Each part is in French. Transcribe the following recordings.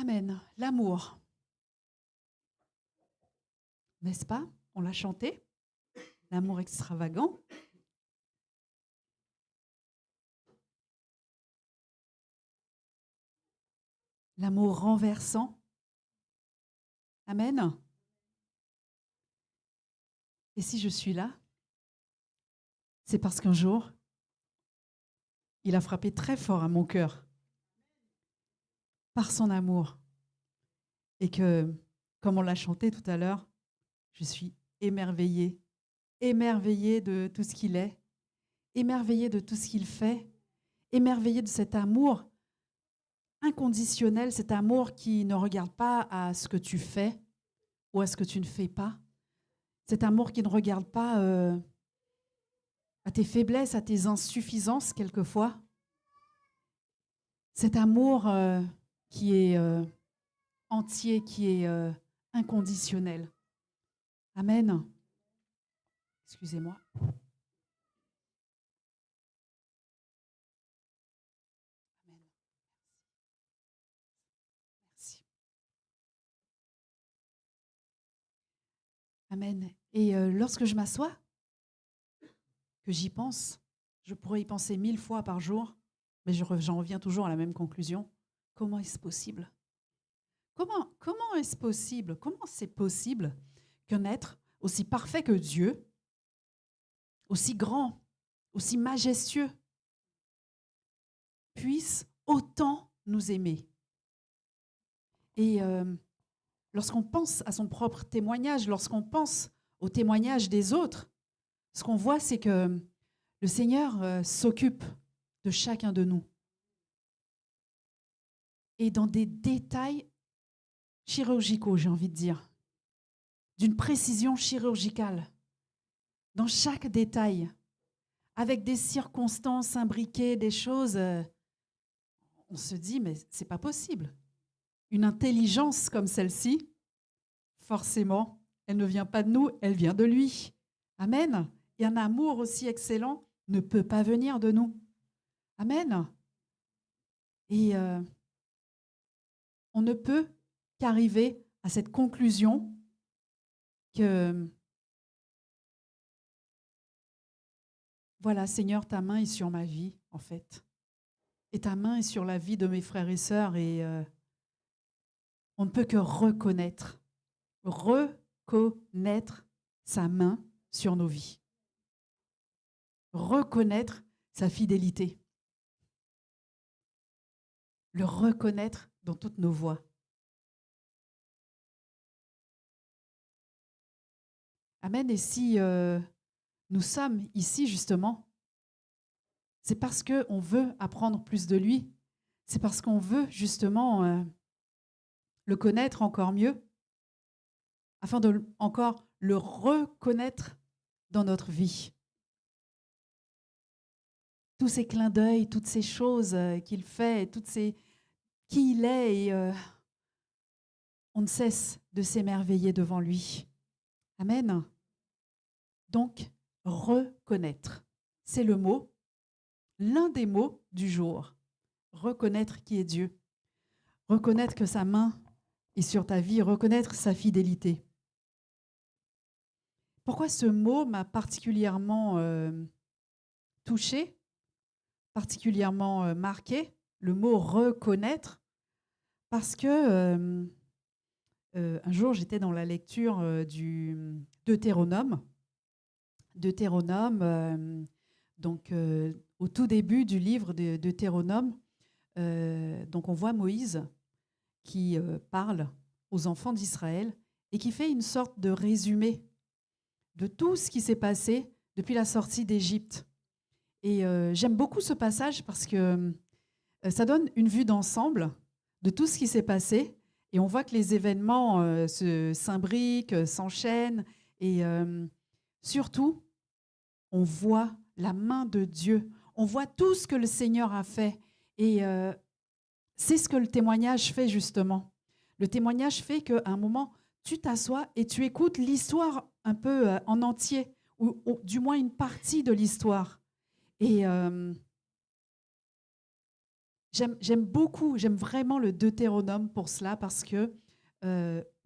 Amen. L'amour, n'est-ce pas? On l'a chanté, l'amour extravagant. L'amour renversant. Amen. Et si je suis là, c'est parce qu'un jour, il a frappé très fort à mon cœur par son amour. Et que, comme on l'a chanté tout à l'heure, je suis émerveillée, émerveillée de tout ce qu'il est, émerveillée de tout ce qu'il fait, émerveillée de cet amour inconditionnel, cet amour qui ne regarde pas à ce que tu fais ou à ce que tu ne fais pas, cet amour qui ne regarde pas à tes faiblesses, à tes insuffisances quelquefois, cet amour qui est entier, qui est inconditionnel. Amen. Excusez-moi. Amen. Merci. Amen. Et lorsque je m'assois, que j'y pense, je pourrais y penser 1000 fois par jour, mais j'en reviens toujours à la même conclusion. Comment est-ce possible? Comment est-ce possible? Comment c'est possible qu'un être aussi parfait que Dieu, aussi grand, aussi majestueux, puisse autant nous aimer? Et lorsqu'on pense à son propre témoignage, lorsqu'on pense au témoignage des autres, ce qu'on voit, c'est que le Seigneur s'occupe de chacun de nous. Et dans des détails chirurgicaux, j'ai envie de dire, d'une précision chirurgicale, dans chaque détail, avec des circonstances imbriquées, des choses, on se dit, mais c'est pas possible. Une intelligence comme celle-ci, forcément, elle ne vient pas de nous, elle vient de lui. Amen. Et un amour aussi excellent ne peut pas venir de nous. Amen. Et on ne peut qu'arriver à cette conclusion que, voilà, Seigneur, ta main est sur ma vie, en fait. Et ta main est sur la vie de mes frères et sœurs. Et on ne peut que reconnaître sa main sur nos vies. Reconnaître sa fidélité. Le reconnaître dans toutes nos voies. Amen. Et si nous sommes ici, justement, c'est parce qu'on veut apprendre plus de lui. C'est parce qu'on veut, justement, le connaître encore mieux, afin de encore le reconnaître dans notre vie. Tous ces clins d'œil, toutes ces choses qu'il fait, qui il est, et on ne cesse de s'émerveiller devant lui. Amen. Donc, reconnaître, c'est le mot, l'un des mots du jour. Reconnaître qui est Dieu. Reconnaître que sa main est sur ta vie, reconnaître sa fidélité. Pourquoi ce mot m'a particulièrement touchée, particulièrement marquée, le mot reconnaître? Parce que un jour, j'étais dans la lecture du Deutéronome. Donc au tout début du livre de Deutéronome, donc on voit Moïse qui parle aux enfants d'Israël et qui fait une sorte de résumé de tout ce qui s'est passé depuis la sortie d'Égypte. Et j'aime beaucoup ce passage parce que ça donne une vue d'ensemble de tout ce qui s'est passé. Et on voit que les événements s'imbriquent, s'enchaînent. Et surtout, on voit la main de Dieu. On voit tout ce que le Seigneur a fait. Et c'est ce que le témoignage fait, justement. Le témoignage fait qu'à un moment, tu t'assois et tu écoutes l'histoire un peu en entier, ou du moins une partie de l'histoire. Et J'aime vraiment le Deutéronome pour cela, parce que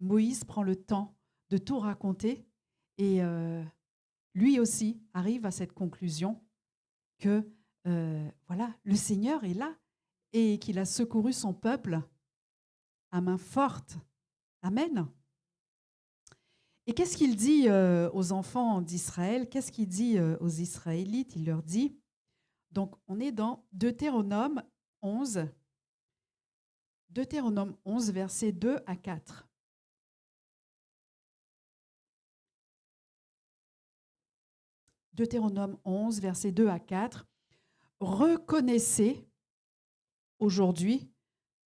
Moïse prend le temps de tout raconter et lui aussi arrive à cette conclusion que voilà, le Seigneur est là et qu'il a secouru son peuple à main forte. Amen. Et qu'est-ce qu'il dit aux enfants d'Israël? Qu'est-ce qu'il dit aux Israélites? Il leur dit, donc on est dans Deutéronome 11, versets 2 à 4. Deutéronome 11, versets 2 à 4. Reconnaissez aujourd'hui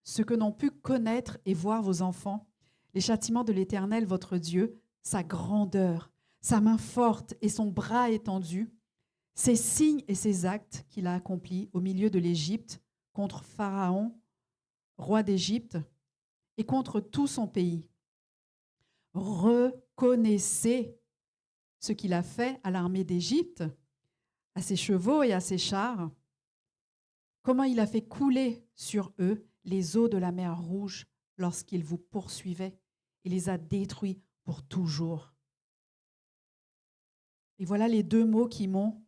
ce que n'ont pu connaître et voir vos enfants, les châtiments de l'Éternel, votre Dieu, sa grandeur, sa main forte et son bras étendu, ses signes et ses actes qu'il a accomplis au milieu de l'Égypte contre Pharaon, roi d'Égypte, et contre tout son pays. Reconnaissez ce qu'il a fait à l'armée d'Égypte, à ses chevaux et à ses chars, comment il a fait couler sur eux les eaux de la mer Rouge lorsqu'il vous poursuivait et les a détruits pour toujours. Et voilà les deux mots qui m'ont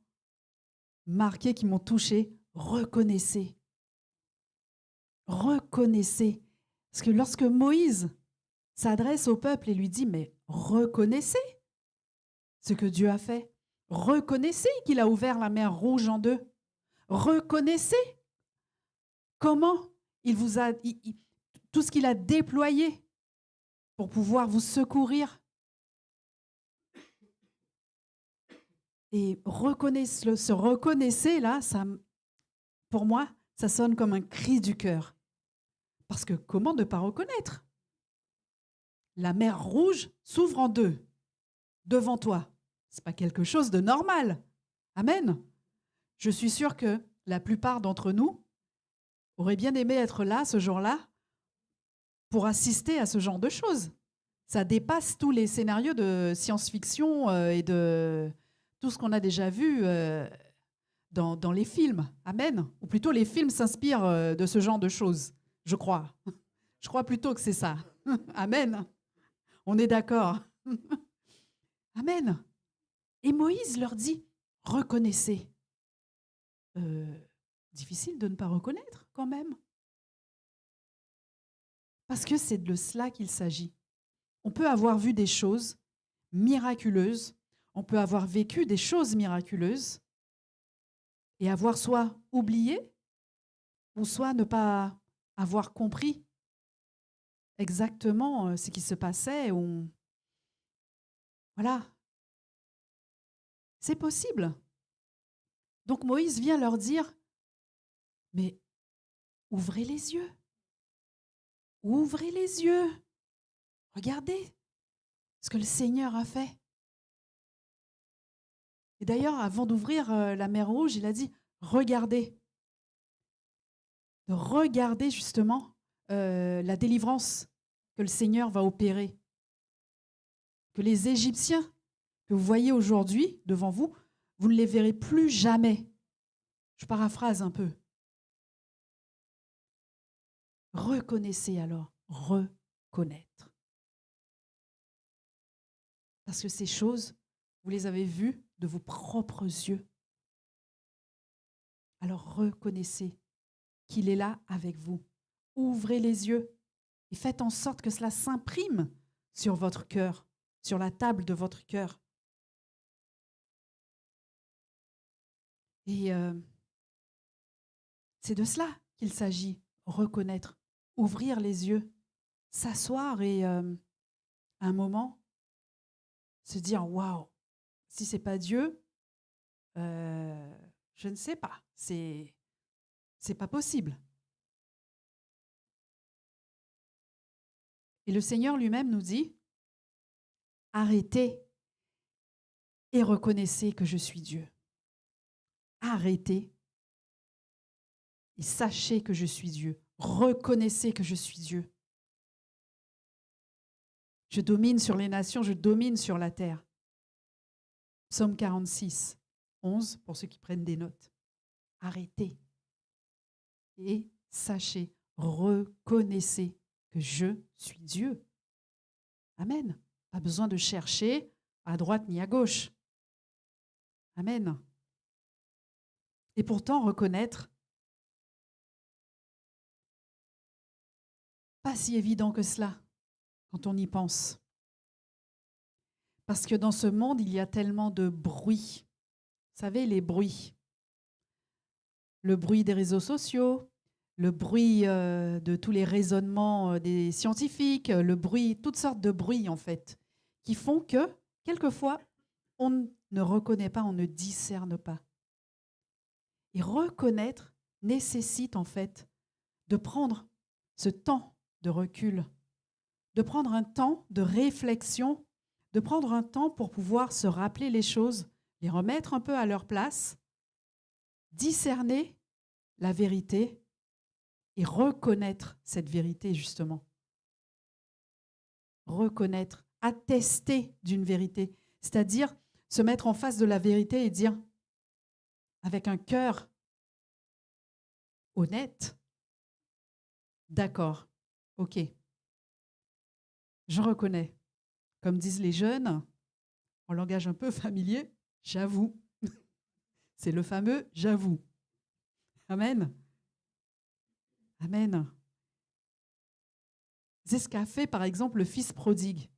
marqué, qui m'ont touché. Reconnaissez. Reconnaissez. Parce que lorsque Moïse s'adresse au peuple et lui dit, mais reconnaissez ce que Dieu a fait. Reconnaissez qu'il a ouvert la mer Rouge en deux. Reconnaissez comment il vous a, tout ce qu'il a déployé pour pouvoir vous secourir. Et se reconnaissez là, ça, pour moi, ça sonne comme un cri du cœur. Parce que comment ne pas reconnaître? La mer Rouge s'ouvre en deux devant toi. Ce n'est pas quelque chose de normal. Amen. Je suis sûre que la plupart d'entre nous auraient bien aimé être là ce jour-là pour assister à ce genre de choses. Ça dépasse tous les scénarios de science-fiction et de tout ce qu'on a déjà vu dans les films. Amen. Ou plutôt, les films s'inspirent de ce genre de choses, je crois. Je crois plutôt que c'est ça. Amen. On est d'accord. Amen. Et Moïse leur dit, reconnaissez. Difficile de ne pas reconnaître quand même. Parce que c'est de cela qu'il s'agit. On peut avoir vu des choses miraculeuses, on peut avoir vécu des choses miraculeuses et avoir soit oublié ou soit ne pas avoir compris exactement ce qui se passait. Voilà, c'est possible. Donc Moïse vient leur dire, mais ouvrez les yeux. Ouvrez les yeux. Regardez ce que le Seigneur a fait. Et d'ailleurs, avant d'ouvrir la mer Rouge, il a dit, regardez. De regarder justement la délivrance que le Seigneur va opérer. Que les Égyptiens que vous voyez aujourd'hui devant vous, vous ne les verrez plus jamais. Je paraphrase un peu. Reconnaissez alors, reconnaître. Parce que ces choses, vous les avez vues de vos propres yeux. Alors reconnaissez qu'il est là avec vous. Ouvrez les yeux et faites en sorte que cela s'imprime sur votre cœur, sur la table de votre cœur. Et c'est de cela qu'il s'agit, reconnaître, ouvrir les yeux, s'asseoir et à un moment se dire waouh, si c'est pas Dieu, je ne sais pas, c'est pas possible. Et le Seigneur lui-même nous dit arrêtez et reconnaissez que je suis Dieu. Arrêtez et sachez que je suis Dieu. Reconnaissez que je suis Dieu. Je domine sur les nations, je domine sur la terre. Psaume 46, 11, pour ceux qui prennent des notes. Arrêtez et sachez, reconnaissez que je suis Dieu. Amen. Pas besoin de chercher à droite ni à gauche. Amen. Et pourtant, reconnaître, pas si évident que cela quand on y pense. Parce que dans ce monde, il y a tellement de bruit. Vous savez, les bruits. Le bruit des réseaux sociaux, le bruit de tous les raisonnements des scientifiques, le bruit, toutes sortes de bruits en fait, qui font que, quelquefois, on ne reconnaît pas, on ne discerne pas. Et reconnaître nécessite en fait de prendre ce temps de recul, de prendre un temps de réflexion, de prendre un temps pour pouvoir se rappeler les choses, les remettre un peu à leur place, discerner la vérité et reconnaître cette vérité justement. Reconnaître, attester d'une vérité, c'est-à-dire se mettre en face de la vérité et dire avec un cœur honnête, d'accord, ok, je reconnais. Comme disent les jeunes, en langage un peu familier, j'avoue. C'est le fameux j'avoue. Amen. Amen. C'est ce qu'a fait par exemple le fils prodigue.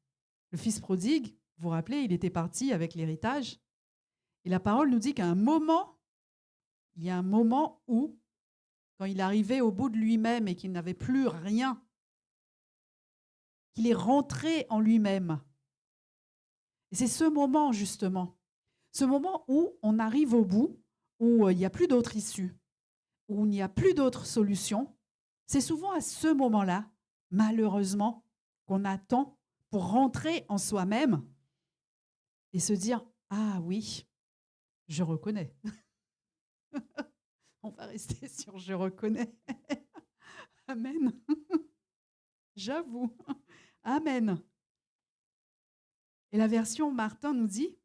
Le fils prodigue, vous vous rappelez, il était parti avec l'héritage. Et la parole nous dit qu'à un moment, il y a un moment où, quand il arrivait au bout de lui-même et qu'il n'avait plus rien, qu'il est rentré en lui-même. Et c'est ce moment justement, ce moment où on arrive au bout, où il n'y a plus d'autre issue, où il n'y a plus d'autre solution. C'est souvent à ce moment-là, malheureusement, qu'on attend pour rentrer en soi-même et se dire « Ah oui, je reconnais ». On va rester sur « je reconnais ». Amen. J'avoue. Amen. Et la version Martin nous dit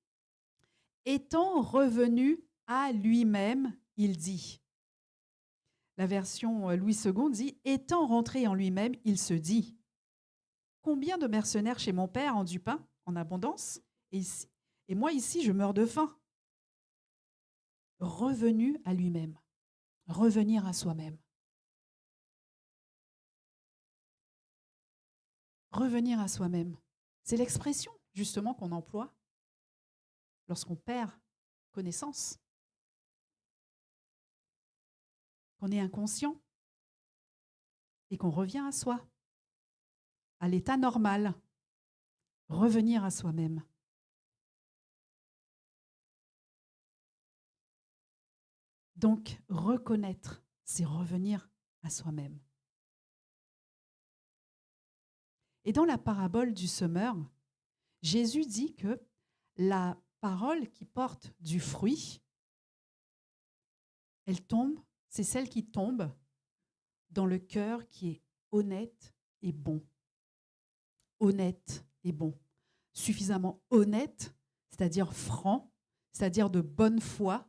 « Étant revenu à lui-même, il dit ». La version Louis II dit « Étant rentré en lui-même, il se dit ». Combien de mercenaires chez mon père ont du pain en abondance et moi ici, je meurs de faim. Revenu à lui-même, revenir à soi-même. Revenir à soi-même. C'est l'expression justement qu'on emploie lorsqu'on perd connaissance, qu'on est inconscient et qu'on revient à soi, à l'état normal. Revenir à soi-même. Donc, reconnaître, c'est revenir à soi-même. Et dans la parabole du semeur, Jésus dit que la parole qui porte du fruit, elle tombe, c'est celle qui tombe dans le cœur qui est honnête et bon. Honnête et bon. Suffisamment honnête, c'est-à-dire franc, c'est-à-dire de bonne foi,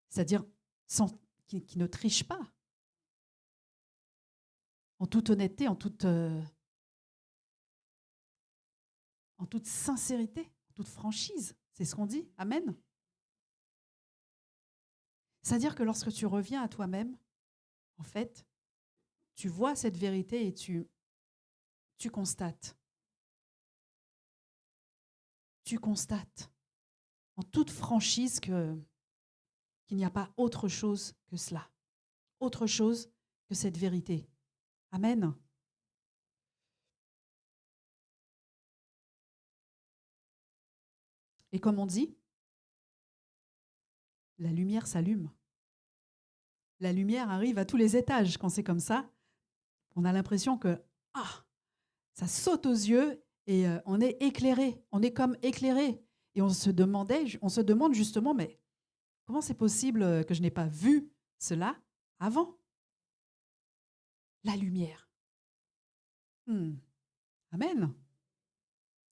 c'est-à-dire qui ne triche pas. En toute honnêteté, en toute sincérité, en toute franchise. C'est ce qu'on dit. Amen. C'est-à-dire que lorsque tu reviens à toi-même, en fait, tu vois cette vérité et tu constates. Tu constates en toute franchise qu'il n'y a pas autre chose que cela. Autre chose que cette vérité. Amen. Et comme on dit, la lumière s'allume. La lumière arrive à tous les étages. Quand c'est comme ça, on a l'impression que ça saute aux yeux et on est éclairé. On est comme éclairé. Et on se demande justement, mais comment c'est possible que je n'ai pas vu cela avant? La lumière. Amen.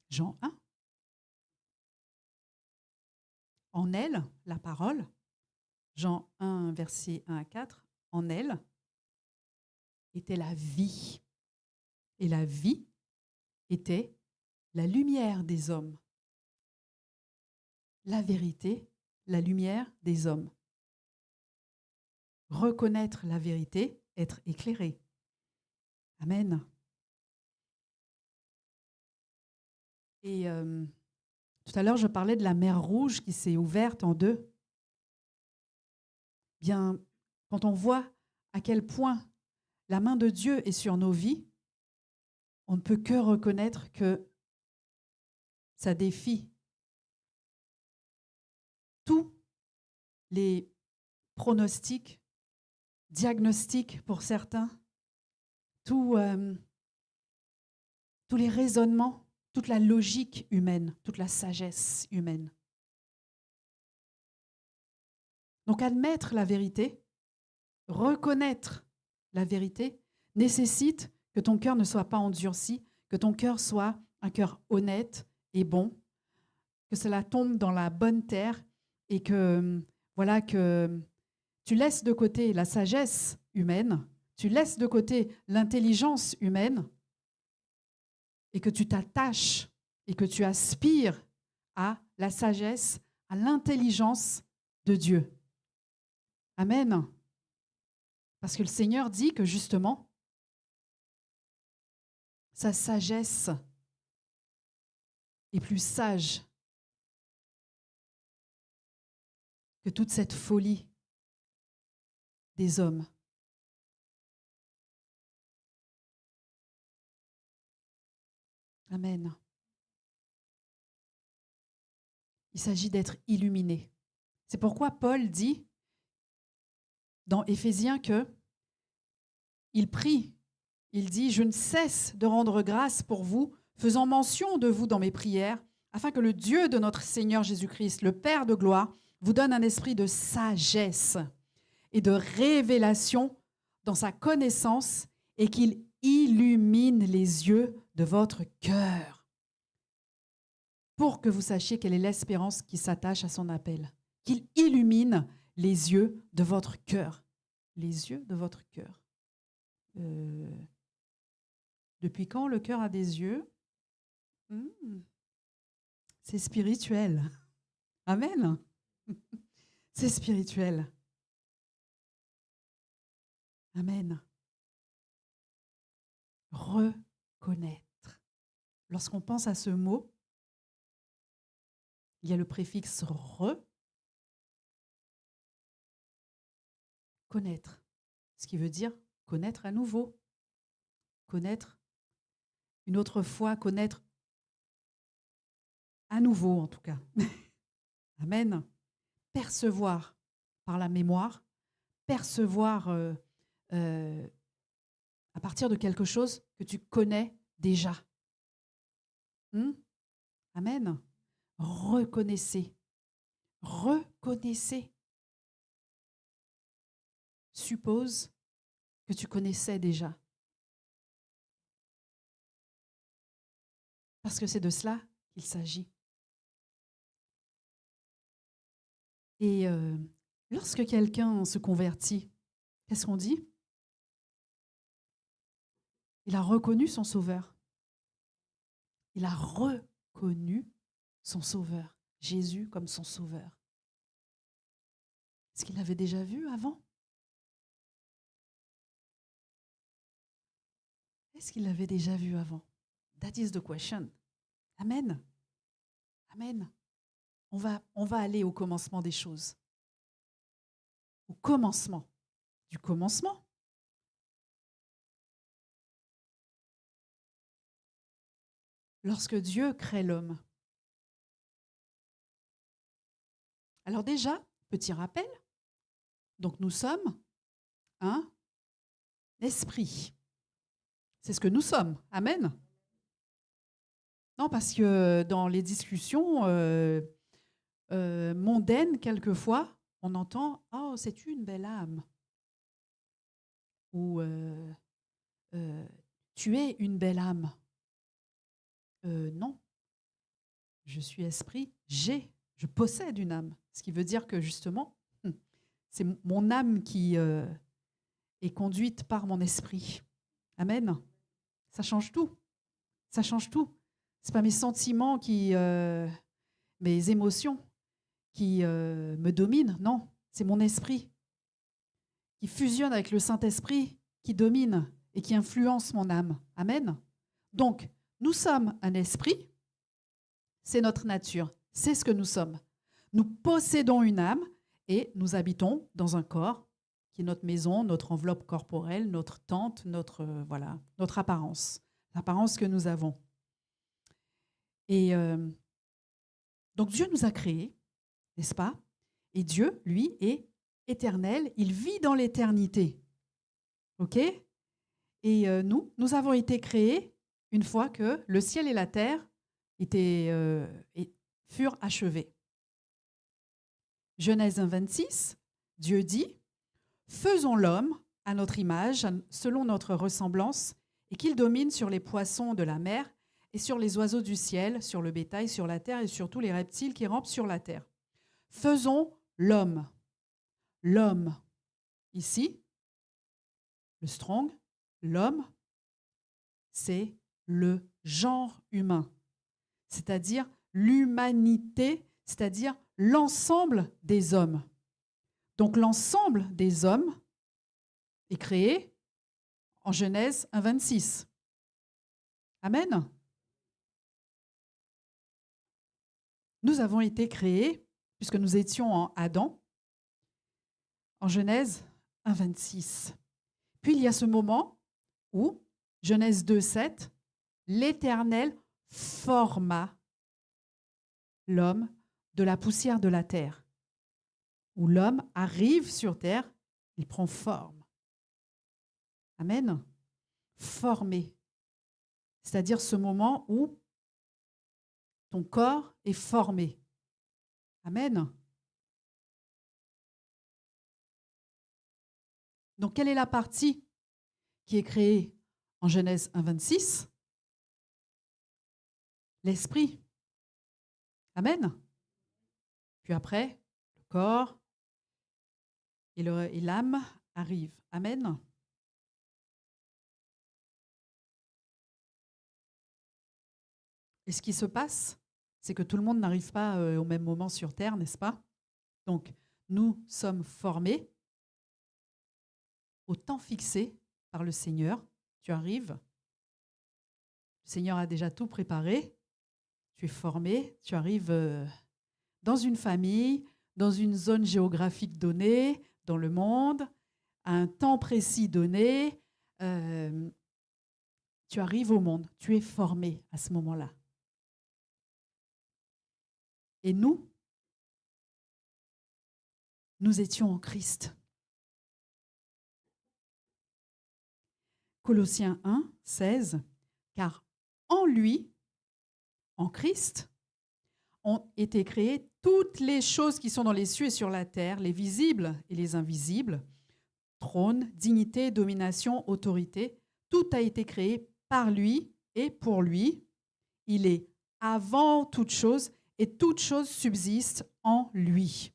Jean 1. En elle, la parole, Jean 1, versets 1 à 4, en elle était la vie. Et la vie était la lumière des hommes. La vérité, la lumière des hommes. Reconnaître la vérité, être éclairé. Amen. Et tout à l'heure, je parlais de la mer Rouge qui s'est ouverte en deux. Bien, quand on voit à quel point la main de Dieu est sur nos vies, on ne peut que reconnaître que ça défie tous les pronostics, diagnostics pour certains, tous les raisonnements, toute la logique humaine, toute la sagesse humaine. Donc admettre la vérité, reconnaître la vérité, nécessite que ton cœur ne soit pas endurci, que ton cœur soit un cœur honnête et bon, que cela tombe dans la bonne terre et que, voilà, que tu laisses de côté la sagesse humaine, tu laisses de côté l'intelligence humaine et que tu t'attaches et que tu aspires à la sagesse, à l'intelligence de Dieu. Amen. Parce que le Seigneur dit que justement, sa sagesse est plus sage que toute cette folie des hommes. Amen. Il s'agit d'être illuminé. C'est pourquoi Paul dit dans Éphésiens que il prie, il dit « Je ne cesse de rendre grâce pour vous, faisant mention de vous dans mes prières, afin que le Dieu de notre Seigneur Jésus-Christ, le Père de gloire, vous donne un esprit de sagesse et de révélation dans sa connaissance et qu'il illumine les yeux de votre cœur pour que vous sachiez quelle est l'espérance qui s'attache à son appel. Qu'il illumine les yeux de votre cœur. Les yeux de votre cœur. Depuis quand le cœur a des yeux? C'est spirituel. Amen. C'est spirituel. Amen. Reconnaître. Lorsqu'on pense à ce mot, il y a le préfixe re, connaître, ce qui veut dire connaître à nouveau, connaître une autre fois, connaître à nouveau en tout cas. Amen. Percevoir par la mémoire, percevoir à partir de quelque chose que tu connais déjà. Amen. Reconnaissez. Reconnaissez. Suppose que tu connaissais déjà. Parce que c'est de cela qu'il s'agit. Et lorsque quelqu'un se convertit, qu'est-ce qu'on dit? Il a reconnu son Sauveur. Il a reconnu son Sauveur, Jésus comme son Sauveur. Est-ce qu'il l'avait déjà vu avant? Est-ce qu'il l'avait déjà vu avant? That is the question. Amen. Amen. On va aller au commencement des choses. Au commencement. Du commencement. Lorsque Dieu crée l'homme. Alors déjà, petit rappel, donc nous sommes un esprit. C'est ce que nous sommes. Amen. Non, parce que dans les discussions mondaines, quelquefois, on entend « Oh, c'est une belle âme » ou « Tu es une belle âme ». Non, je suis esprit, je possède une âme. Ce qui veut dire que justement, c'est mon âme qui et conduite par mon esprit. Amen. Ça change tout. Ça change tout. Ce n'est pas mes sentiments mes émotions qui me dominent. Non, c'est mon esprit qui fusionne avec le Saint-Esprit, qui domine et qui influence mon âme. Amen. Donc, nous sommes un esprit, c'est notre nature, c'est ce que nous sommes. Nous possédons une âme et nous habitons dans un corps qui est notre maison, notre enveloppe corporelle, notre tente, notre apparence, l'apparence que nous avons. Et donc Dieu nous a créés, n'est-ce pas? Et Dieu, lui, est éternel, il vit dans l'éternité. OK? Et nous avons été créés une fois que le ciel et la terre furent achevés. Genèse 1,26, Dieu dit « Faisons l'homme à notre image, selon notre ressemblance, et qu'il domine sur les poissons de la mer et sur les oiseaux du ciel, sur le bétail, sur la terre et sur tous les reptiles qui rampent sur la terre. Faisons l'homme. » L'homme, ici, le strong, l'homme, c'est le genre humain, c'est-à-dire l'humanité, c'est-à-dire l'ensemble des hommes. Donc l'ensemble des hommes est créé en Genèse 1,26. Amen. Nous avons été créés, puisque nous étions en Adam, en Genèse 1,26. Puis il y a ce moment où, Genèse 2,7, l'Éternel forma l'homme de la poussière de la terre. Où l'homme arrive sur terre, il prend forme. Amen. Formé. C'est-à-dire ce moment où ton corps est formé. Amen. Donc, quelle est la partie qui est créée en Genèse 1,26? L'esprit. Amen. Puis après, le corps et l'âme arrivent. Amen. Et ce qui se passe, c'est que tout le monde n'arrive pas au même moment sur Terre, n'est-ce pas? Donc, nous sommes formés au temps fixé par le Seigneur. Tu arrives, le Seigneur a déjà tout préparé, tu es formé, tu arrives dans une famille, dans une zone géographique donnée, dans le monde, à un temps précis donné, tu arrives au monde, tu es formé à ce moment-là. Et nous étions en Christ. Colossiens 1, 16, car en lui, en Christ, ont été créées toutes les choses qui sont dans les cieux et sur la terre, les visibles et les invisibles, trône, dignité, domination, autorité. Tout a été créé par lui et pour lui. Il est avant toute chose et toute chose subsiste en lui.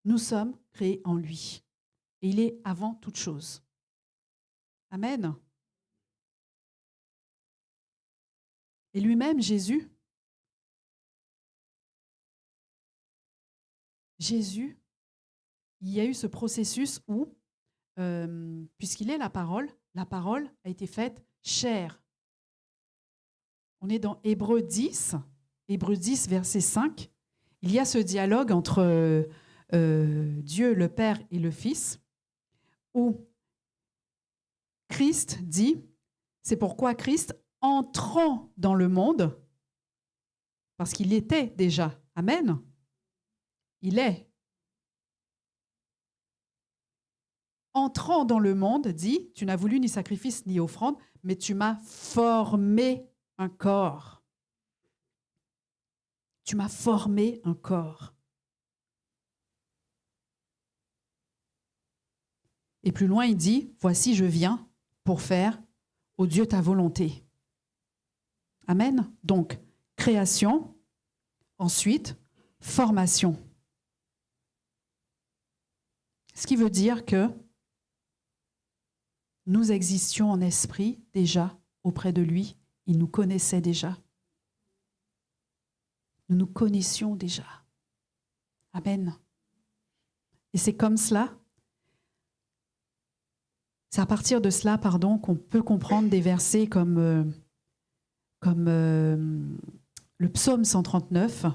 Nous sommes créés en lui et il est avant toute chose. Amen. Et lui-même, Jésus, il y a eu ce processus où, puisqu'il est la parole a été faite chair. On est dans Hébreux 10, verset 5. Il y a ce dialogue entre Dieu, le Père et le Fils, où Christ dit, c'est pourquoi Christ, entrant dans le monde, parce qu'il était déjà, amen, il est, entrant dans le monde, dit, tu n'as voulu ni sacrifice ni offrande, mais tu m'as formé un corps. Tu m'as formé un corps. Et plus loin, il dit, voici, je viens pour faire, ô Dieu, ta volonté. Amen. Donc, création, ensuite, formation. Ce qui veut dire que nous existions en esprit déjà auprès de lui. Il nous connaissait déjà. Nous nous connaissions déjà. Amen. Et c'est comme cela, c'est à partir de cela, qu'on peut comprendre des versets comme le psaume 139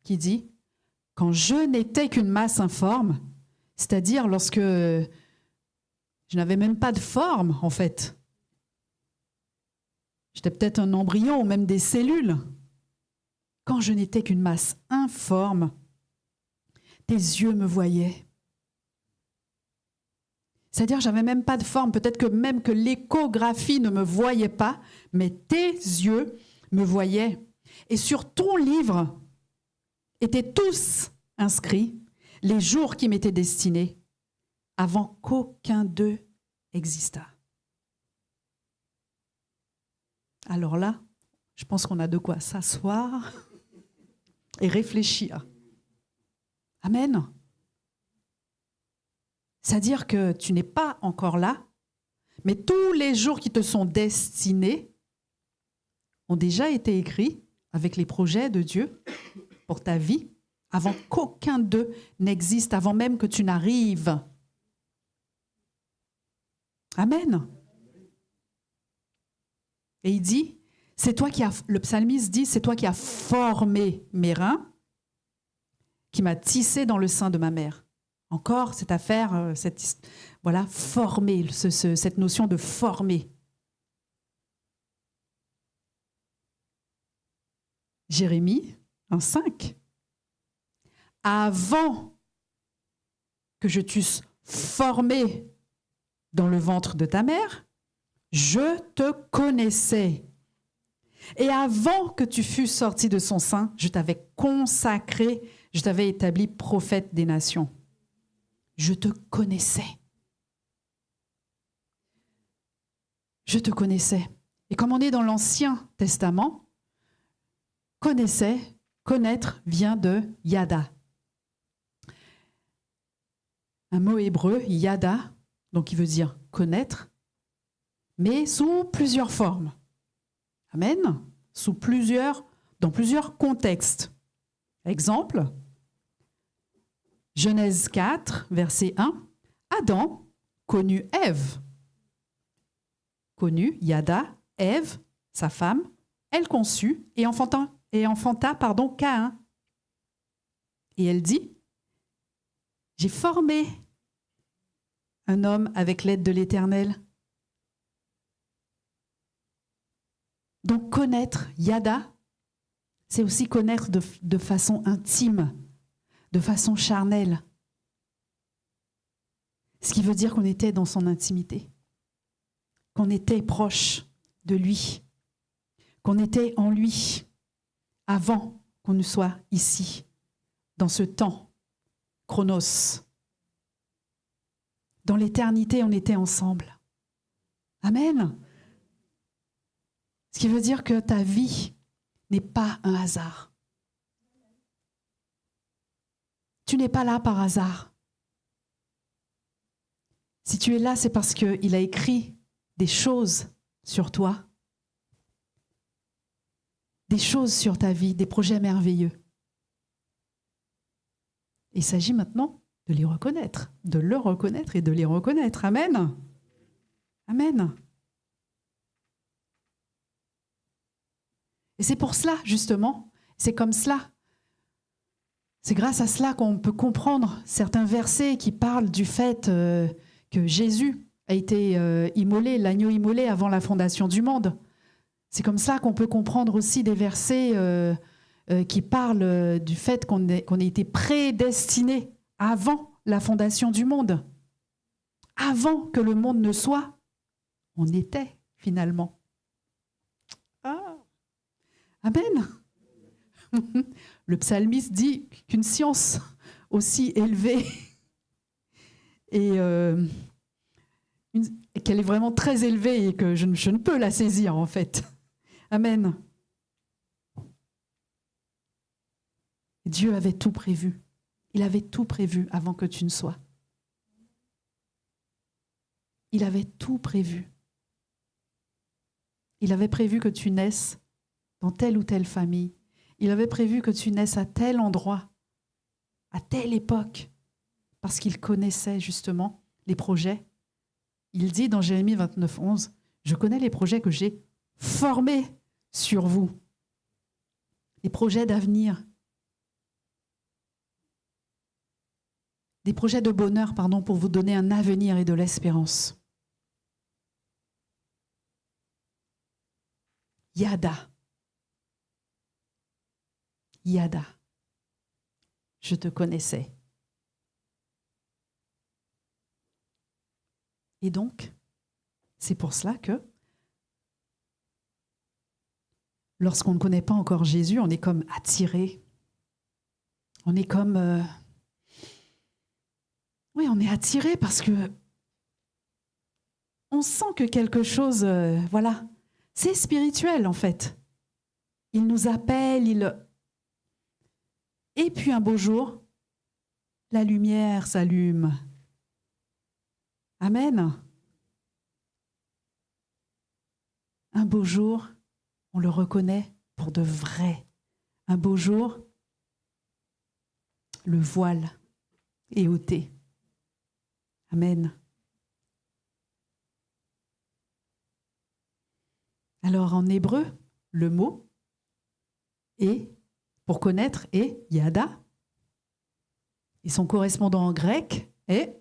qui dit « Quand je n'étais qu'une masse informe », c'est-à-dire lorsque je n'avais même pas de forme, en fait. J'étais peut-être un embryon ou même des cellules. Quand je n'étais qu'une masse informe, tes yeux me voyaient. C'est-à-dire, j'avais même pas de forme. Peut-être que même que l'échographie ne me voyait pas, mais tes yeux me voyaient. Et sur ton livre étaient tous inscrits les jours qui m'étaient destinés avant qu'aucun d'eux existât. Alors là, je pense qu'on a de quoi s'asseoir et réfléchir. Amen. C'est-à-dire que tu n'es pas encore là, mais tous les jours qui te sont destinés ont déjà été écrits avec les projets de Dieu pour ta vie, avant qu'aucun d'eux n'existe, avant même que tu n'arrives. Amen. Et il dit, le psalmiste dit, c'est toi qui as formé mes reins, qui m'a tissé dans le sein de ma mère. Encore cette affaire, former, cette notion de former. Jérémie 1,5. Avant que je t'eusse formé dans le ventre de ta mère, je te connaissais. Et avant que tu fusses sorti de son sein, je t'avais consacré, je t'avais établi prophète des nations. Je te connaissais. Je te connaissais. Et comme on est dans l'Ancien Testament, connaître vient de yada. Un mot hébreu, yada, donc qui veut dire connaître, mais sous plusieurs formes. Amen. Dans plusieurs contextes. Exemple, Genèse 4, verset 1. Adam connut Ève. Connut, yada, Ève, sa femme, elle conçut et enfanta Caïn. Et elle dit, j'ai formé un homme avec l'aide de l'Éternel. Donc connaître, yada, c'est aussi connaître de façon intime, de façon charnelle. Ce qui veut dire qu'on était dans son intimité, qu'on était proche de lui, qu'on était en lui avant qu'on ne soit ici, dans ce temps, chronos. Dans l'éternité, on était ensemble. Amen. Ce qui veut dire que ta vie n'est pas un hasard. Tu n'es pas là par hasard. Si tu es là, c'est parce qu'il a écrit des choses sur toi, des choses sur ta vie, des projets merveilleux. Il s'agit maintenant de les reconnaître, de le reconnaître et de les reconnaître. Amen. Amen. Et c'est pour cela, justement, c'est comme cela. C'est grâce à cela qu'on peut comprendre certains versets qui parlent du fait que Jésus a été immolé, l'agneau immolé avant la fondation du monde. C'est comme ça qu'on peut comprendre aussi des versets qui parlent du fait qu'on ait été prédestiné avant la fondation du monde. Avant que le monde ne soit, on était finalement. Ah. Amen. Le psalmiste dit qu'une science aussi élevée et qu'elle est vraiment très élevée et que je ne peux la saisir en fait. Amen. Dieu avait tout prévu. Il avait tout prévu avant que tu ne sois. il avait tout prévu. Il avait prévu que tu naisses dans telle ou telle famille. Il avait prévu que tu naisses à tel endroit, à telle époque, parce qu'il connaissait justement les projets. Il dit dans Jérémie 29, 11, « Je connais les projets que j'ai formés sur vous. » Les projets d'avenir. Des projets de bonheur, pour vous donner un avenir et de l'espérance. Yada. Yada. Je te connaissais. Et donc, c'est pour cela que lorsqu'on ne connaît pas encore Jésus, on est comme attiré. On est comme... on est attiré parce que on sent que quelque chose... c'est spirituel en fait. Il nous appelle, Et puis un beau jour, la lumière s'allume. Amen. Un beau jour, on le reconnaît pour de vrai. Un beau jour, le voile est ôté. Amen. Alors en hébreu, le mot est, pour connaître, est yada. Et son correspondant en grec est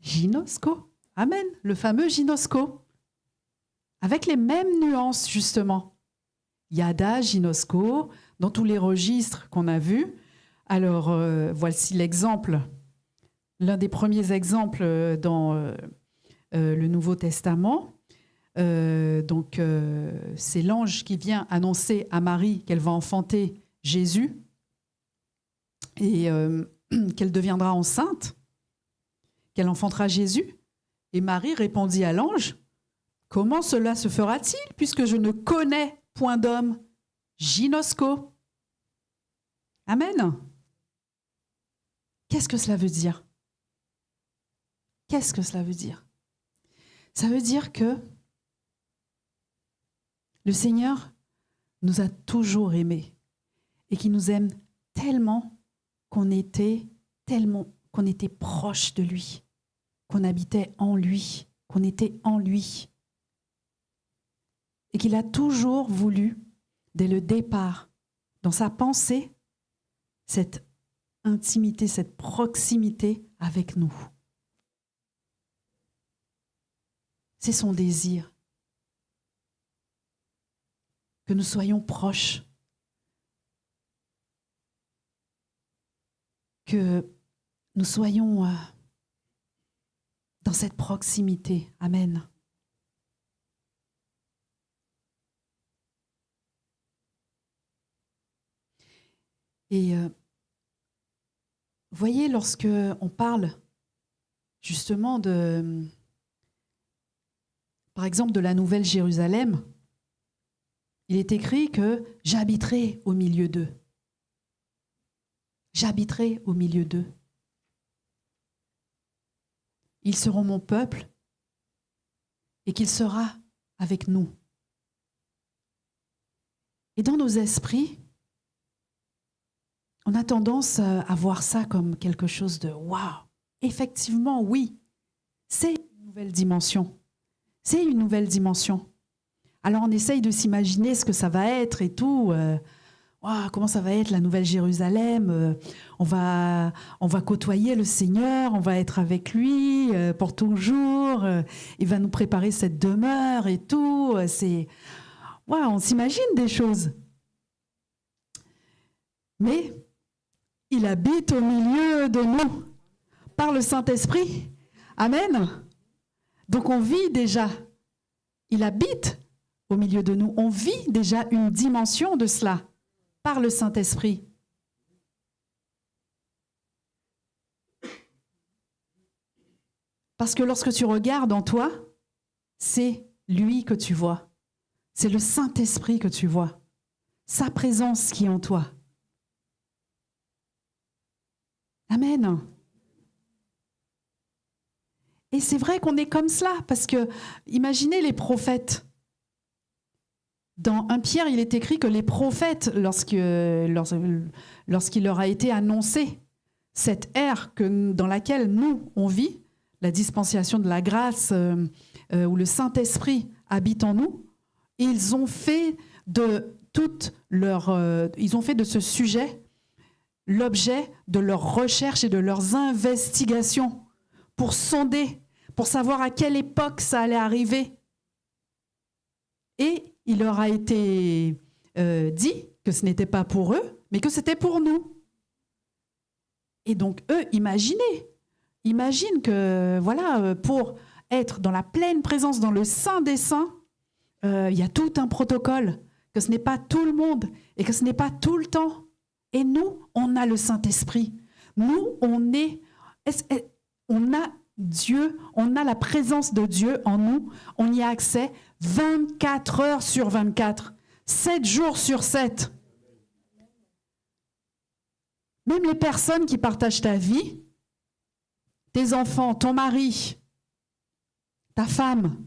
ginosko. Amen, le fameux ginosko. Avec les mêmes nuances, justement. Yada, ginosko, dans tous les registres qu'on a vus. Alors, voici l'exemple, l'un des premiers exemples dans le Nouveau Testament. C'est l'ange qui vient annoncer à Marie qu'elle va enfanter Jésus et qu'elle deviendra enceinte, qu'elle enfantera Jésus. Et Marie répondit à l'ange, « Comment cela se fera-t-il puisque je ne connais point d'homme ?» Ginosko. Amen. Qu'est-ce que cela veut dire? Qu'est-ce que cela veut dire? Ça veut dire que le Seigneur nous a toujours aimés et qu'il nous aime tellement qu'on était proche de lui, qu'on habitait en lui, qu'on était en lui. Et qu'il a toujours voulu, dès le départ, dans sa pensée, cette intimité, cette proximité avec nous. C'est son désir. Que nous soyons proches. Que nous soyons dans cette proximité. Amen. Et voyez, lorsque on parle justement par exemple, de la Nouvelle Jérusalem, il est écrit que j'habiterai au milieu d'eux. J'habiterai au milieu d'eux. Ils seront mon peuple et qu'il sera avec nous. Et dans nos esprits, on a tendance à voir ça comme quelque chose de « waouh ». Effectivement, oui, c'est une nouvelle dimension. C'est une nouvelle dimension. Alors on essaye de s'imaginer ce que ça va être et tout. Wow, comment ça va être la Nouvelle Jérusalem, on va côtoyer le Seigneur, on va être avec lui pour toujours. Il va nous préparer cette demeure et tout. On s'imagine des choses. Mais il habite au milieu de nous par le Saint-Esprit. Amen. Donc on vit déjà. Il habite au milieu de nous. On vit déjà une dimension de cela par le Saint-Esprit. Parce que lorsque tu regardes en toi, c'est lui que tu vois. C'est le Saint-Esprit que tu vois. Sa présence qui est en toi. Amen. Et c'est vrai qu'on est comme cela, parce que imaginez les prophètes. Dans 1 Pierre, il est écrit que les prophètes, lorsqu'il leur a été annoncé cette ère dans laquelle nous, on vit, la dispensation de la grâce où le Saint-Esprit habite en nous, ils ont fait de ce sujet l'objet de leurs recherches et de leurs investigations pour sonder, pour savoir à quelle époque ça allait arriver. Et il leur a été dit que ce n'était pas pour eux, mais que c'était pour nous. Et donc, eux, imagine que, voilà, pour être dans la pleine présence, dans le Saint des Saints, il y a tout un protocole, que ce n'est pas tout le monde et que ce n'est pas tout le temps. Et nous, on a le Saint-Esprit. Nous, on a Dieu, on a la présence de Dieu en nous, on y a accès 24 heures sur 24, 7 jours sur 7. Même les personnes qui partagent ta vie, tes enfants, ton mari, ta femme,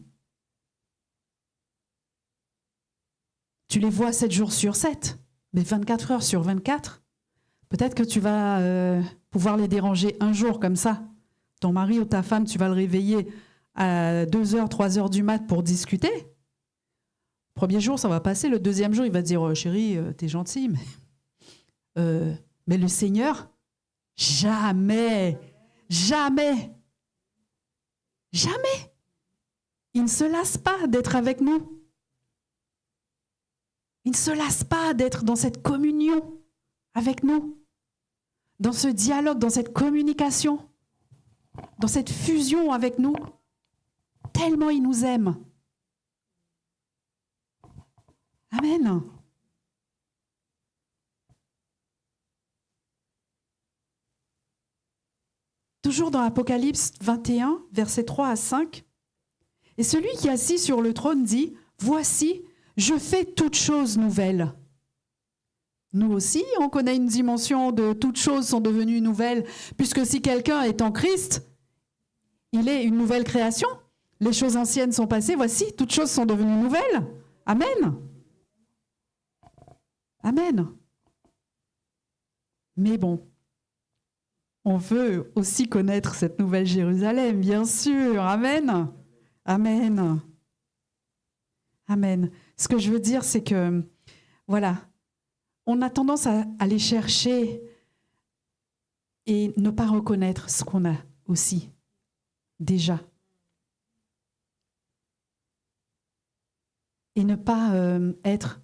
tu les vois 7 jours sur 7, mais 24 heures sur 24. Peut-être que tu vas pouvoir les déranger un jour comme ça. Ton mari ou ta femme, tu vas le réveiller à 2h, 3h du mat pour discuter. Le premier jour, ça va passer. Le deuxième jour, il va te dire chérie, t'es gentil, mais le Seigneur, jamais. Il ne se lasse pas d'être avec nous. Il ne se lasse pas d'être dans cette communion avec nous, dans ce dialogue, dans cette communication, dans cette fusion avec nous. Tellement il nous aime. Amen. Toujours dans Apocalypse 21, versets 3 à 5. Et celui qui est assis sur le trône dit, « Voici, je fais toutes choses nouvelles. » Nous aussi, on connaît une dimension de toutes choses sont devenues nouvelles, puisque si quelqu'un est en Christ, il est une nouvelle création. Les choses anciennes sont passées, voici, toutes choses sont devenues nouvelles. Amen. Amen. Mais bon, on veut aussi connaître cette nouvelle Jérusalem, bien sûr. Amen. Amen. Amen. Ce que je veux dire, c'est que, voilà, on a tendance à aller chercher et ne pas reconnaître ce qu'on a aussi, déjà. Et ne pas être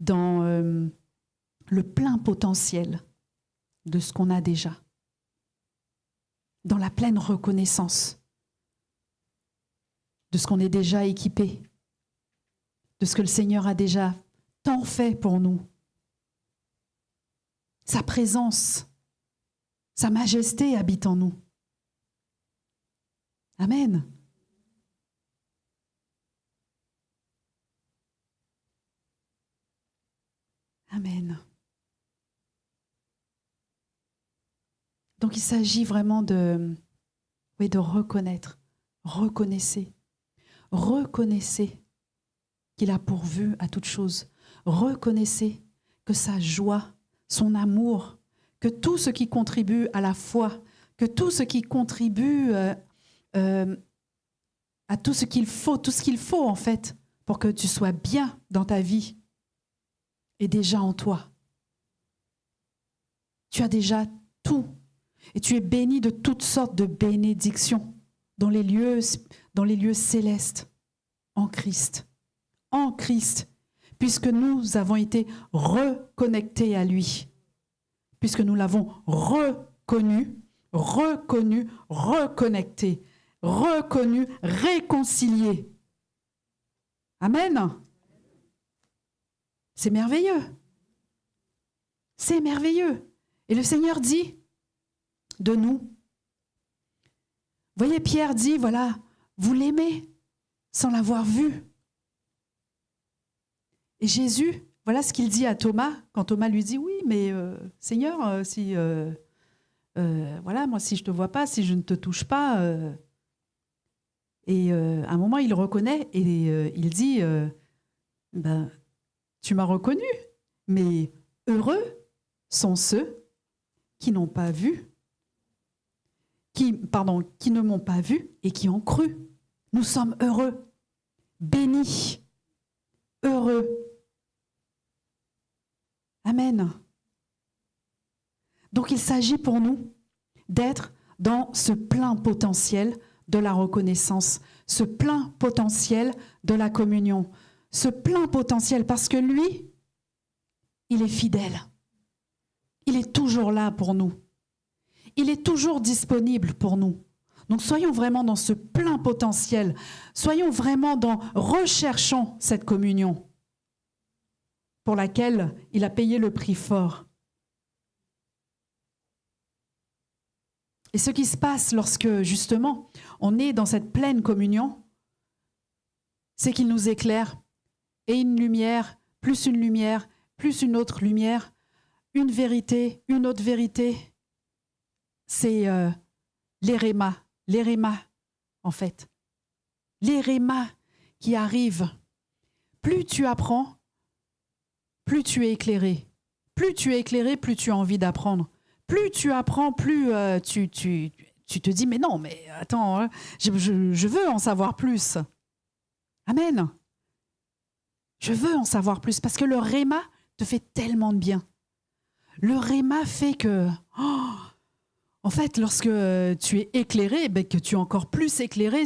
dans le plein potentiel de ce qu'on a déjà. Dans la pleine reconnaissance de ce qu'on est déjà équipé, de ce que le Seigneur a déjà tant fait pour nous. Sa présence, sa majesté habite en nous. Amen. Amen. Donc il s'agit vraiment de reconnaître. Reconnaissez qu'il a pourvu à toute chose. Reconnaissez que sa joie, son amour, que tout ce qui contribue à la foi, que tout ce qui contribue à tout ce qu'il faut en fait pour que tu sois bien dans ta vie est déjà en toi. Tu as déjà tout et tu es béni de toutes sortes de bénédictions dans les lieux célestes en Christ. En Christ, puisque nous avons été reconnectés à lui, puisque nous l'avons reconnu, reconnecté, reconnu, réconcilié. Amen. C'est merveilleux. C'est merveilleux. Et le Seigneur dit de nous, voyez, Pierre dit, voilà, vous l'aimez sans l'avoir vu. Et Jésus, voilà ce qu'il dit à Thomas, quand Thomas lui dit, oui, mais Seigneur, voilà, moi, si je ne te vois pas, si je ne te touche pas, Et à un moment, il le reconnaît et il dit ben, tu m'as reconnu, mais heureux sont ceux qui n'ont pas vu, qui ne m'ont pas vu et qui ont cru. Nous sommes heureux, bénis, heureux. Amen. Donc il s'agit pour nous d'être dans ce plein potentiel de la reconnaissance, ce plein potentiel de la communion, ce plein potentiel parce que lui, il est fidèle. Il est toujours là pour nous. Il est toujours disponible pour nous. Donc soyons vraiment dans ce plein potentiel. Soyons vraiment recherchons cette communion pour laquelle il a payé le prix fort. Et ce qui se passe lorsque, justement, on est dans cette pleine communion, c'est qu'il nous éclaire. Et une lumière, plus une autre lumière, une vérité, une autre vérité. C'est l'éréma, en fait. L'éréma qui arrive. Plus tu apprends, plus tu es éclairé. Plus tu es éclairé, plus tu as envie d'apprendre. Plus tu apprends, plus tu te dis, mais non, mais attends, hein, je veux en savoir plus. Amen. Je veux en savoir plus parce que le réma te fait tellement de bien. Le réma fait que, en fait, lorsque tu es éclairé, ben, que tu es encore plus éclairé,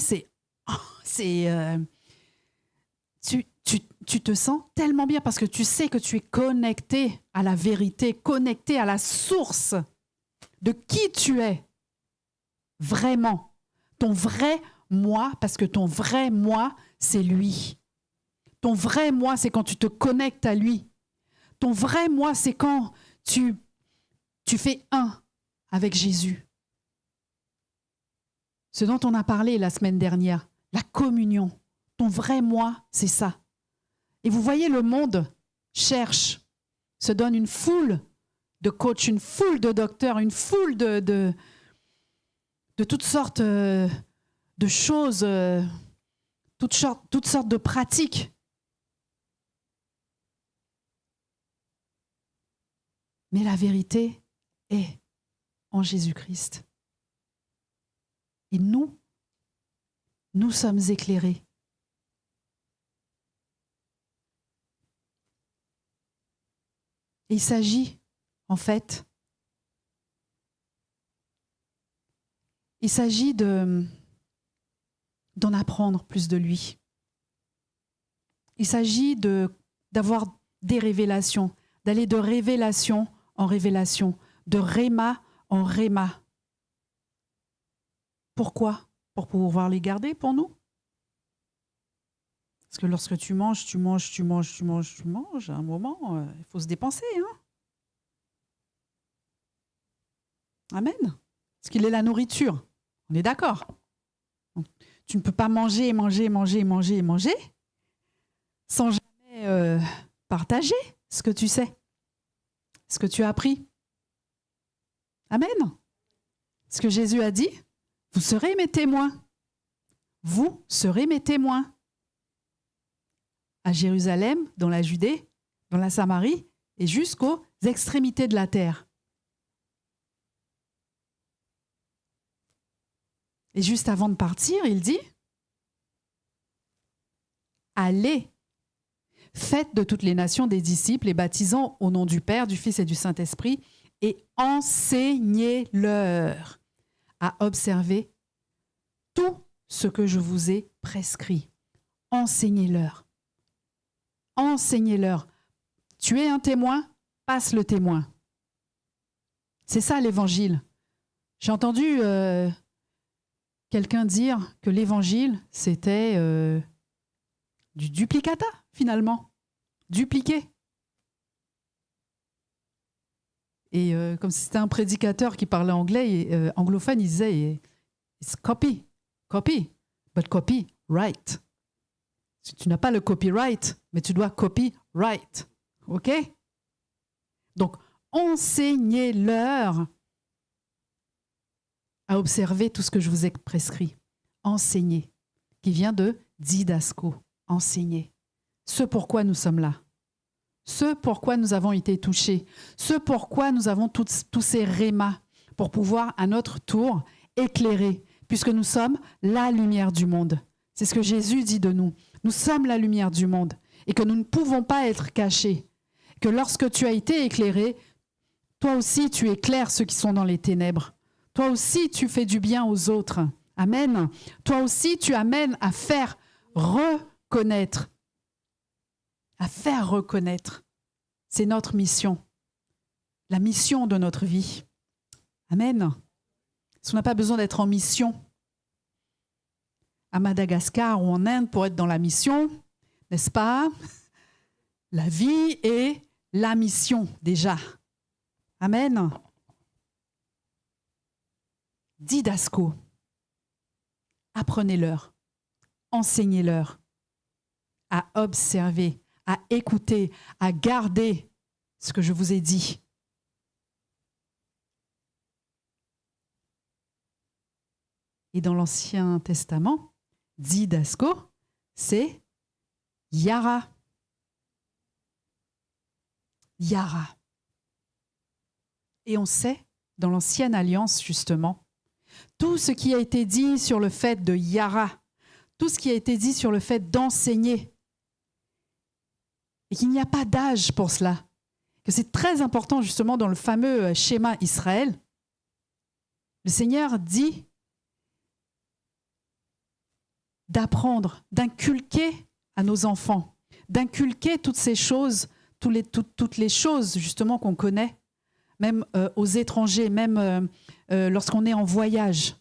tu te sens tellement bien parce que tu sais que tu es connecté à la vérité, connecté à la source de qui tu es vraiment. Ton vrai moi, parce que ton vrai moi, c'est lui. Ton vrai moi, c'est quand tu te connectes à lui. Ton vrai moi, c'est quand tu fais un avec Jésus. Ce dont on a parlé la semaine dernière, la communion. Ton vrai moi, c'est ça. Et vous voyez, le monde cherche, se donne une foule de coachs, une foule de docteurs, une foule de toutes sortes de choses, toutes sortes de pratiques. Mais la vérité est en Jésus-Christ. Et nous sommes éclairés. Et il s'agit, en fait, d'en apprendre plus de lui. Il s'agit d'avoir des révélations, d'aller de révélation en révélation, de réma en réma. Pourquoi ? Pour pouvoir les garder pour nous ? Parce que lorsque tu manges, à un moment, il faut se dépenser. Hein ? Amen. Parce qu'il est la nourriture. On est d'accord ? Donc, tu ne peux pas manger sans jamais partager ce que tu sais, ce que tu as appris. Amen. Ce que Jésus a dit, vous serez mes témoins. Vous serez mes témoins. À Jérusalem, dans la Judée, dans la Samarie et jusqu'aux extrémités de la terre. Et juste avant de partir, il dit, allez, faites de toutes les nations des disciples, les baptisant au nom du Père, du Fils et du Saint-Esprit, et enseignez-leur à observer tout ce que je vous ai prescrit. Enseignez-leur. Enseignez-leur. Tu es un témoin, passe le témoin. C'est ça l'évangile. J'ai entendu quelqu'un dire que l'évangile, c'était du duplicata, finalement. Dupliquer. Et comme si c'était un prédicateur qui parlait anglais, anglophone, il disait it's copy, but copy right. Si tu n'as pas le copyright, mais tu dois copyright. OK ? Donc, enseignez-leur à observer tout ce que je vous ai prescrit. Enseignez. qui vient de didasko, enseigner. Ce pourquoi nous sommes là. Ce pourquoi nous avons été touchés. Ce pourquoi nous avons tous ces rémas pour pouvoir à notre tour éclairer, puisque nous sommes la lumière du monde. C'est ce que Jésus dit de nous. Nous sommes la lumière du monde et que nous ne pouvons pas être cachés. Que lorsque tu as été éclairé, toi aussi tu éclaires ceux qui sont dans les ténèbres. Toi aussi tu fais du bien aux autres. Amen. Toi aussi tu amènes à faire reconnaître. À faire reconnaître. C'est notre mission. La mission de notre vie. Amen. On n'a pas besoin d'être en mission à Madagascar ou en Inde pour être dans la mission, n'est-ce pas? La vie est la mission déjà. Amen. Didasko. Apprenez-leur, enseignez-leur à observer, à écouter, à garder ce que je vous ai dit. Et dans l'Ancien Testament, didasko, c'est Yara. Yara. Et on sait, dans l'Ancienne Alliance, justement, tout ce qui a été dit sur le fait de Yara, tout ce qui a été dit sur le fait d'enseigner, et qu'il n'y a pas d'âge pour cela, que c'est très important justement dans le fameux schéma Israël. Le Seigneur dit d'apprendre, d'inculquer à nos enfants, d'inculquer toutes ces choses, toutes les choses justement qu'on connaît, même aux étrangers, même lorsqu'on est en voyage.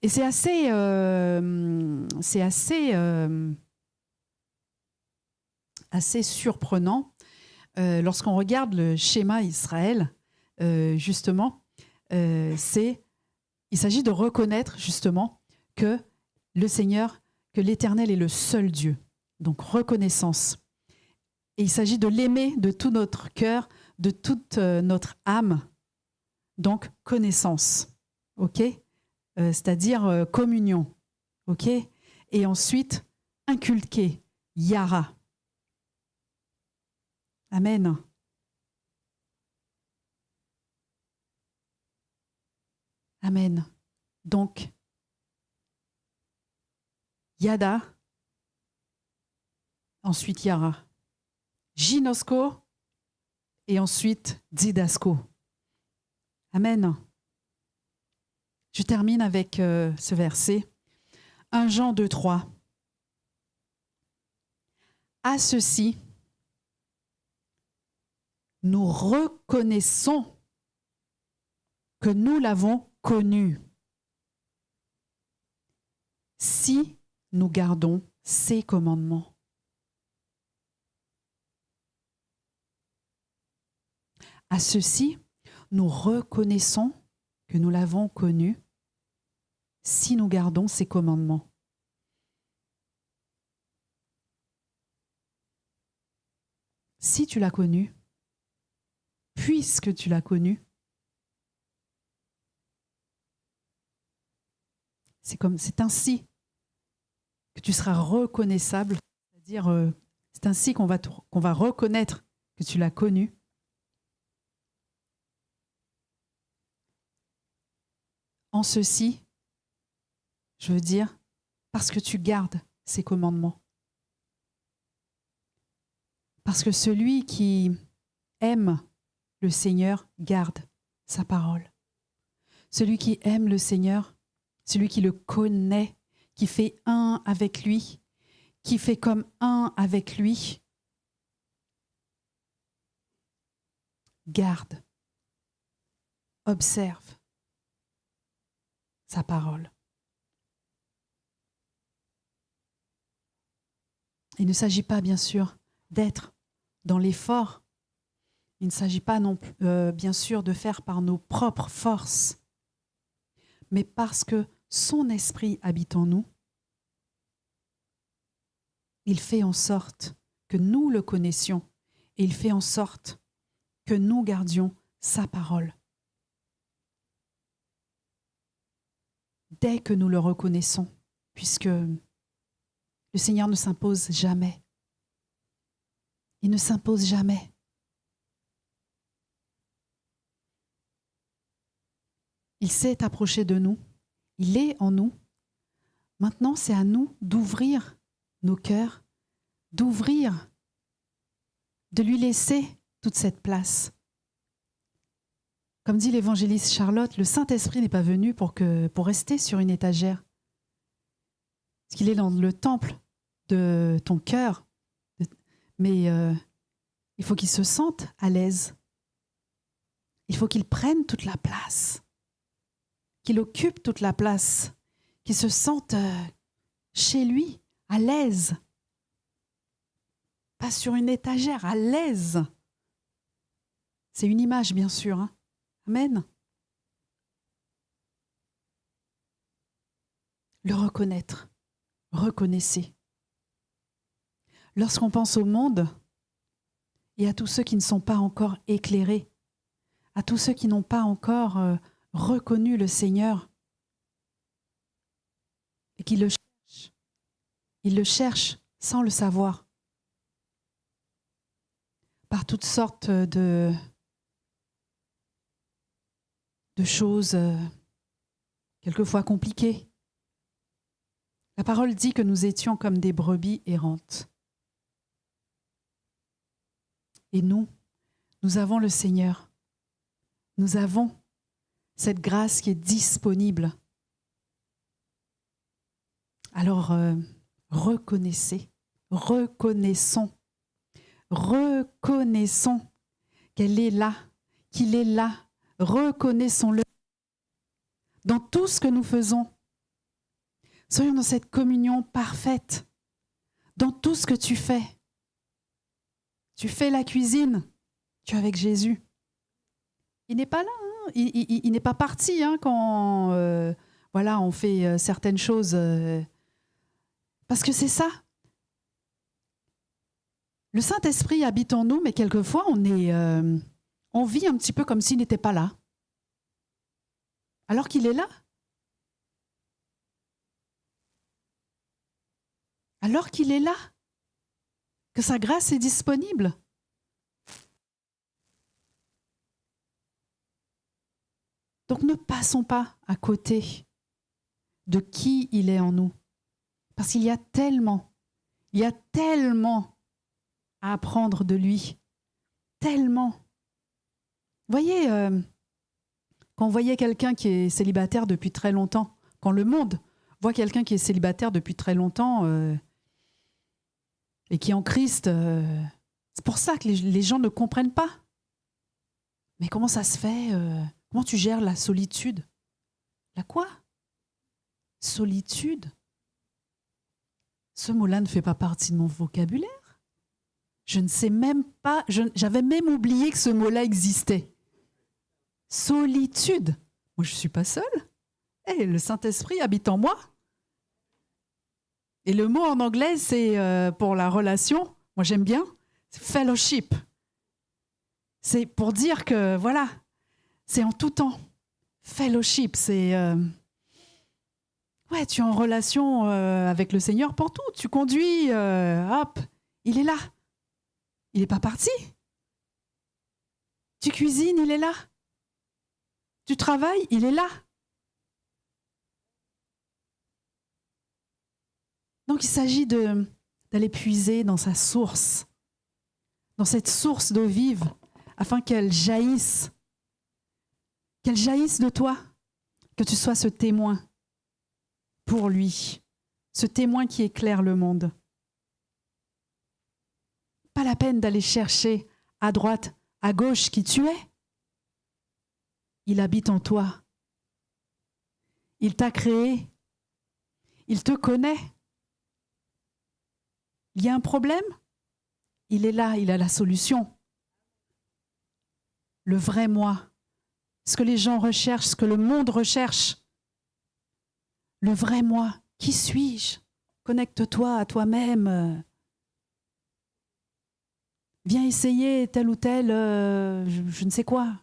Et c'est assez surprenant lorsqu'on regarde le schéma Israël, justement, il s'agit de reconnaître justement que le Seigneur, que l'Éternel est le seul Dieu. Donc reconnaissance. Et il s'agit de l'aimer de tout notre cœur, de toute notre âme. Donc connaissance. OK ? C'est-à-dire communion. OK ? Et ensuite, inculquer. Yara. Amen. Amen. Donc, Yada, ensuite Yara. Ginosko et ensuite Didasko. Amen. Je termine avec ce verset. 1 Jean 2, 3. À ceci, nous reconnaissons que nous l'avons connu si nous gardons ses commandements. À ceci, nous reconnaissons que nous l'avons connu si nous gardons ses commandements. Si tu l'as connu, puisque tu l'as connu, c'est ainsi que tu seras reconnaissable, c'est-à-dire c'est ainsi qu'on va reconnaître que tu l'as connu. En ceci, je veux dire, parce que tu gardes ses commandements. Parce que celui qui aime le Seigneur garde sa parole. Celui qui aime le Seigneur, celui qui le connaît, qui fait un avec lui, qui fait comme un avec lui, garde, observe sa parole. Il ne s'agit pas, bien sûr, d'être dans l'effort. Il ne s'agit pas non plus, bien sûr, de faire par nos propres forces, mais parce que son esprit habite en nous, il fait en sorte que nous le connaissions et il fait en sorte que nous gardions sa parole. Dès que nous le reconnaissons, puisque le Seigneur ne s'impose jamais. Il ne s'impose jamais. Il s'est approché de nous. Il est en nous. Maintenant, c'est à nous d'ouvrir nos cœurs, d'ouvrir, de lui laisser toute cette place. Comme dit l'évangéliste Charlotte, le Saint-Esprit n'est pas venu pour rester sur une étagère. Parce qu'il est dans le temple de ton cœur. Mais il faut qu'il se sente à l'aise. Il faut qu'il prenne toute la place. Qu'il occupe toute la place. Qu'il se sente chez lui, à l'aise. Pas sur une étagère, à l'aise. C'est une image, bien sûr. Hein. Amen. Le reconnaître. Reconnaissez. Lorsqu'on pense au monde et à tous ceux qui ne sont pas encore éclairés, à tous ceux qui n'ont pas encore reconnu le Seigneur et qui le cherchent, ils le cherchent sans le savoir, par toutes sortes de choses quelquefois compliquées. La parole dit que nous étions comme des brebis errantes. Et nous avons le Seigneur. Nous avons cette grâce qui est disponible. Alors, reconnaissons qu'elle est là, qu'il est là. Reconnaissons-le dans tout ce que nous faisons. Soyons dans cette communion parfaite, dans tout ce que tu fais. Tu fais la cuisine, tu es avec Jésus. Il n'est pas là, hein. Il n'est pas parti hein, quand on fait certaines choses. Parce que c'est ça. Le Saint-Esprit habite en nous, mais quelquefois on vit un petit peu comme s'il n'était pas là. Alors qu'il est là. Alors qu'il est là. Que sa grâce est disponible. Donc ne passons pas à côté de qui il est en nous. Parce qu'il y a tellement à apprendre de lui. Tellement. Vous voyez, quand vous voyez quelqu'un qui est célibataire depuis très longtemps, quand le monde voit quelqu'un qui est célibataire depuis très longtemps et qui est en Christ, c'est pour ça que les gens ne comprennent pas. Mais comment ça se fait comment tu gères la solitude? La quoi? Solitude? Ce mot-là ne fait pas partie de mon vocabulaire. Je ne sais même pas, j'avais même oublié que ce mot-là existait. Solitude. Moi, je ne suis pas seule. Le Saint-Esprit habite en moi. Et le mot en anglais, c'est pour la relation, moi j'aime bien, c'est fellowship. C'est pour dire que, voilà, c'est en tout temps. Fellowship, c'est... tu es en relation avec le Seigneur pour tout. Tu conduis, hop, il est là. Il n'est pas parti. Tu cuisines, il est là. Tu travailles, il est là. Donc il s'agit d'aller puiser dans sa source, dans cette source d'eau vive, afin qu'elle jaillisse de toi, que tu sois ce témoin pour lui, ce témoin qui éclaire le monde. Pas la peine d'aller chercher à droite, à gauche qui tu es. Il habite en toi. Il t'a créé. Il te connaît. Il y a un problème? Il est là, il a la solution. Le vrai moi. Ce que les gens recherchent, ce que le monde recherche. Le vrai moi. Qui suis-je? Connecte-toi à toi-même. Viens essayer tel ou tel, je ne sais quoi.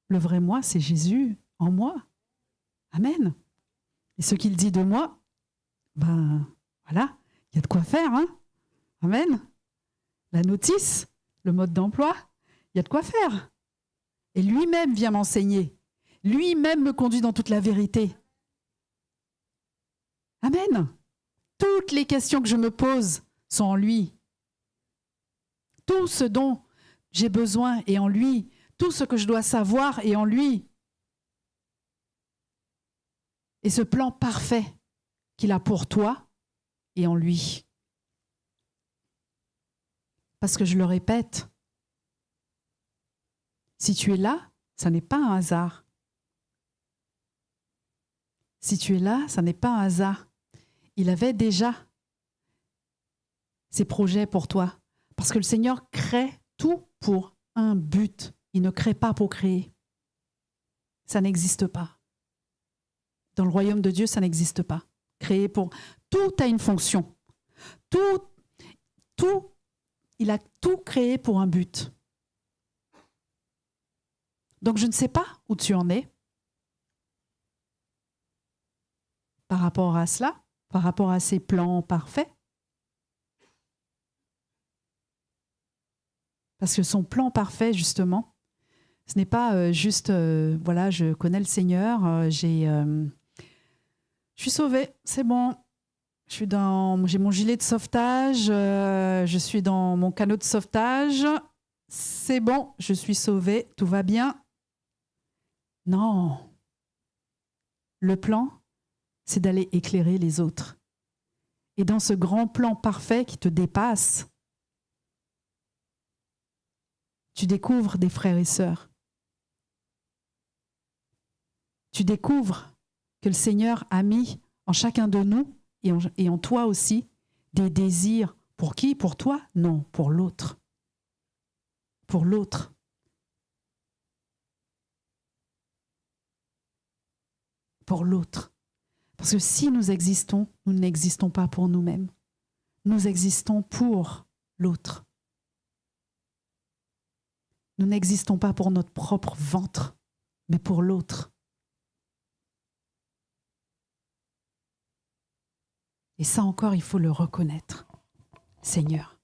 Le vrai moi, c'est Jésus en moi. Amen. Et ce qu'il dit de moi, ben voilà, il y a de quoi faire. Hein. Amen. La notice, le mode d'emploi, il y a de quoi faire. Et lui-même vient m'enseigner. Lui-même me conduit dans toute la vérité. Amen. Toutes les questions que je me pose sont en lui. Tout ce dont j'ai besoin est en lui. Tout ce que je dois savoir est en lui. Et ce plan parfait qu'il a pour toi est en lui. Parce que je le répète, si tu es là, ça n'est pas un hasard. Si tu es là, ça n'est pas un hasard. Il avait déjà ses projets pour toi. Parce que le Seigneur crée tout pour un but. Il ne crée pas pour créer. Ça n'existe pas. Dans le royaume de Dieu, ça n'existe pas. Créer pour... Tout a une fonction. Il a tout créé pour un but. Donc je ne sais pas où tu en es par rapport à cela, par rapport à ces plans parfaits. Parce que son plan parfait, justement, ce n'est pas juste, voilà, je connais le Seigneur, je suis sauvée, c'est bon. J'ai mon gilet de sauvetage, je suis dans mon canot de sauvetage, c'est bon, je suis sauvée, tout va bien. Non. Le plan, c'est d'aller éclairer les autres. Et dans ce grand plan parfait qui te dépasse, tu découvres des frères et sœurs. Tu découvres que le Seigneur a mis en chacun de nous et en toi aussi des désirs. Pour qui? Pour toi? Non, pour l'autre. Pour l'autre. Pour l'autre. Parce que si nous existons, nous n'existons pas pour nous-mêmes. Nous existons pour l'autre. Nous n'existons pas pour notre propre ventre, mais pour l'autre. Et ça encore, il faut le reconnaître. Seigneur,